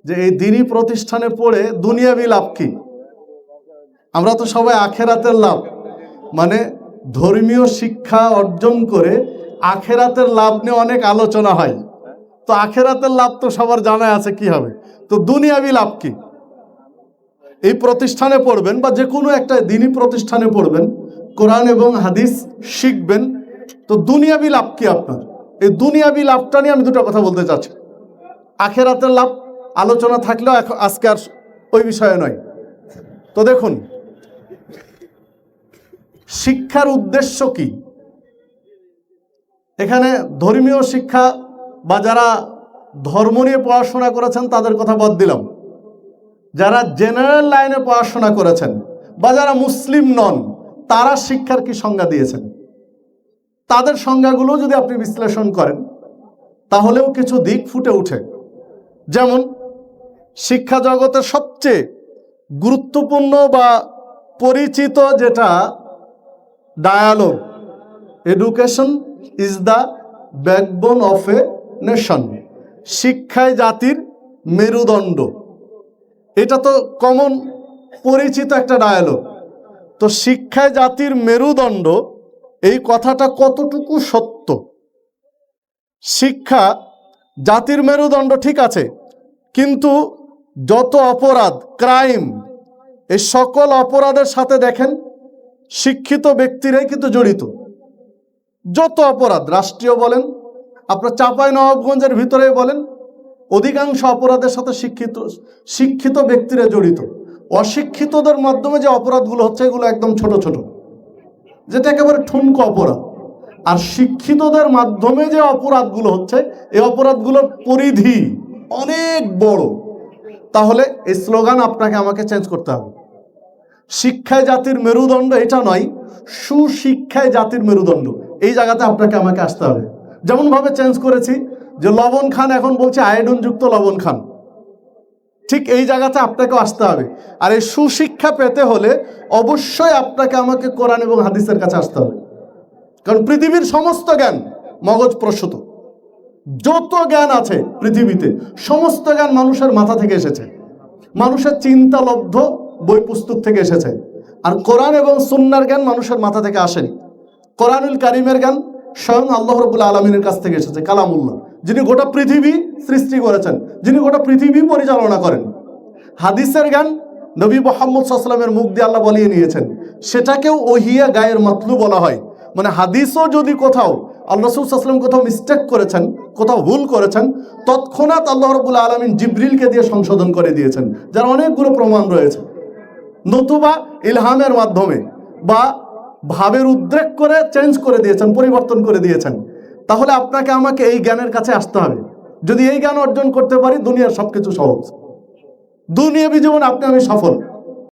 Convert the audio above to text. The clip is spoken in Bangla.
যে এই দ্বীনি প্রতিষ্ঠানে পড়ে দুনিয়াবি লাভ কি? আমরা তো সবাই আখেরাতের লাভ, মানে ধর্মীয় শিক্ষা অর্জন করে আখেরাতের লাভ নিয়ে অনেক আলোচনা হয়। তো আখেরাতের লাভ তো সবার জানা আছে কি হবে, তো দুনিয়াবি লাভ কি? এই প্রতিষ্ঠানে পড়বেন বা যে কোনো একটা দ্বীনি প্রতিষ্ঠানে পড়বেন, কোরআন এবং হাদিস শিখবেন, তো দুনিয়াবি লাভ কি আপনার? এই দুনিয়াবি লাভটা নিয়ে আমি দুটো কথা বলতে চাচ্ছি। আখেরাতের লাভ আলোচনা থাকলেও আজকে আর ওই বিষয়ে নয়। তো দেখুন, শিক্ষার উদ্দেশ্য কি? এখানে ধর্মীয় শিক্ষা বা যারা ধর্ম নিয়ে পড়াশোনা করেছেন তাদের কথা বাদ দিলাম, যারা জেনারেল লাইনে পড়াশোনা করেছেন বা যারা মুসলিম নন তারা শিক্ষার কি সংজ্ঞা দিয়েছেন, তাদের সংজ্ঞাগুলো যদি আপনি বিশ্লেষণ করেন তাহলেও কিছু দিক ফুটে ওঠে। যেমন শিক্ষা জগতের সবচেয়ে গুরুত্বপূর্ণ বা পরিচিত যেটা dialogue, education is the backbone of a nation, শিক্ষায় জাতির মেরুদণ্ড, এটা তো কমন পরিচিত একটা ডায়ালগ। তো শিক্ষায় জাতির মেরুদণ্ড, এই কথাটা কতটুকু সত্য? শিক্ষা জাতির মেরুদণ্ড ঠিক আছে, কিন্তু যত অপরাধ, ক্রাইম, এই সকল অপরাধের সাথে দেখেন শিক্ষিত ব্যক্তিরাই কিন্তু জড়িত। যত অপরাধ, রাষ্ট্রীয় বলেন, আপনার চাঁপাইনবাবগঞ্জের ভিতরে বলেন, অধিকাংশ অপরাধের সাথে শিক্ষিত ব্যক্তিরা জড়িত। অশিক্ষিতদের মাধ্যমে যে অপরাধগুলো হচ্ছে এগুলো একদম ছোট ছোট, যেটা একেবারে ঠুনকো অপরাধ। আর শিক্ষিতদের মাধ্যমে যে অপরাধগুলো হচ্ছে এই অপরাধগুলোর পরিধি অনেক বড়। তাহলে এই স্লোগান আপনাকে আমাকে চেঞ্জ করতে হবে। শিক্ষায় জাতির মেরুদণ্ড এটা নয়, সুশিক্ষায় জাতির মেরুদণ্ড, এই জায়গাতে আপনাকে আমাকে আসতে হবে। যেমনভাবে চেঞ্জ করেছি যে লবণ খান এখন বলছে আয়োডিনযুক্ত লবণ খান, ঠিক এই জায়গাতে আপনাকেও আসতে হবে। আর এই সুশিক্ষা পেতে হলে অবশ্যই আপনাকে আমাকে কোরআন এবং হাদিসের কাছে আসতে হবে। কারণ পৃথিবীর সমস্ত জ্ঞান মগজ প্রসূত, যত জ্ঞান আছে পৃথিবীতে সমস্ত জ্ঞান মানুষের মাথা থেকে এসেছে, মানুষের চিন্তালব্ধ বই পুস্তক থেকে এসেছে। আর কোরআন এবং সুন্নাহর জ্ঞান মানুষের মাথা থেকে আসেনি। কোরআনুল কারীমের জ্ঞান স্বয়ং আল্লাহ রাব্বুল আলামিনের কাছ থেকে এসেছে, কালামুল্লাহ, যিনি গোটা পৃথিবী সৃষ্টি করেছেন, যিনি গোটা পৃথিবী পরিচালনা করেন। হাদিসের জ্ঞান নবী মুহাম্মদ সাল্লাল্লাহু আলাইহি ওয়াসাল্লামের মুখ দিয়ে আল্লাহ বলিয়ে নিয়েছেন, সেটাকেও ওহিয়া গায়ের মাতলু বলা হয়। মানে হাদিসও যদি কোথাও আল্লাহ রাসূল সাল্লাল্লাহু আলাইহি ওয়াসাল্লাম কোথাও মিস্টেক করেছেন, কোথাও ভুল করেছেন, তৎক্ষণাৎ আল্লাহ রাব্বুল আলামিন জিবরিলকে দিয়ে সংশোধন করে দিয়েছেন, যার অনেকগুলো প্রমাণ রয়েছে। নতুবা ইলহামের মাধ্যমে বা ভাবের উদ্রেক করে চেঞ্জ করে দিয়েছেন, পরিবর্তন করে দিয়েছেন। তাহলে আপনাকে আমাকে এই জ্ঞানের কাছে আসতে হবে। যদি এই জ্ঞান অর্জন করতে পারি দুনিয়ার সবকিছু সহজ, দুনিয়াবী জীবন আপনি আমি সফল।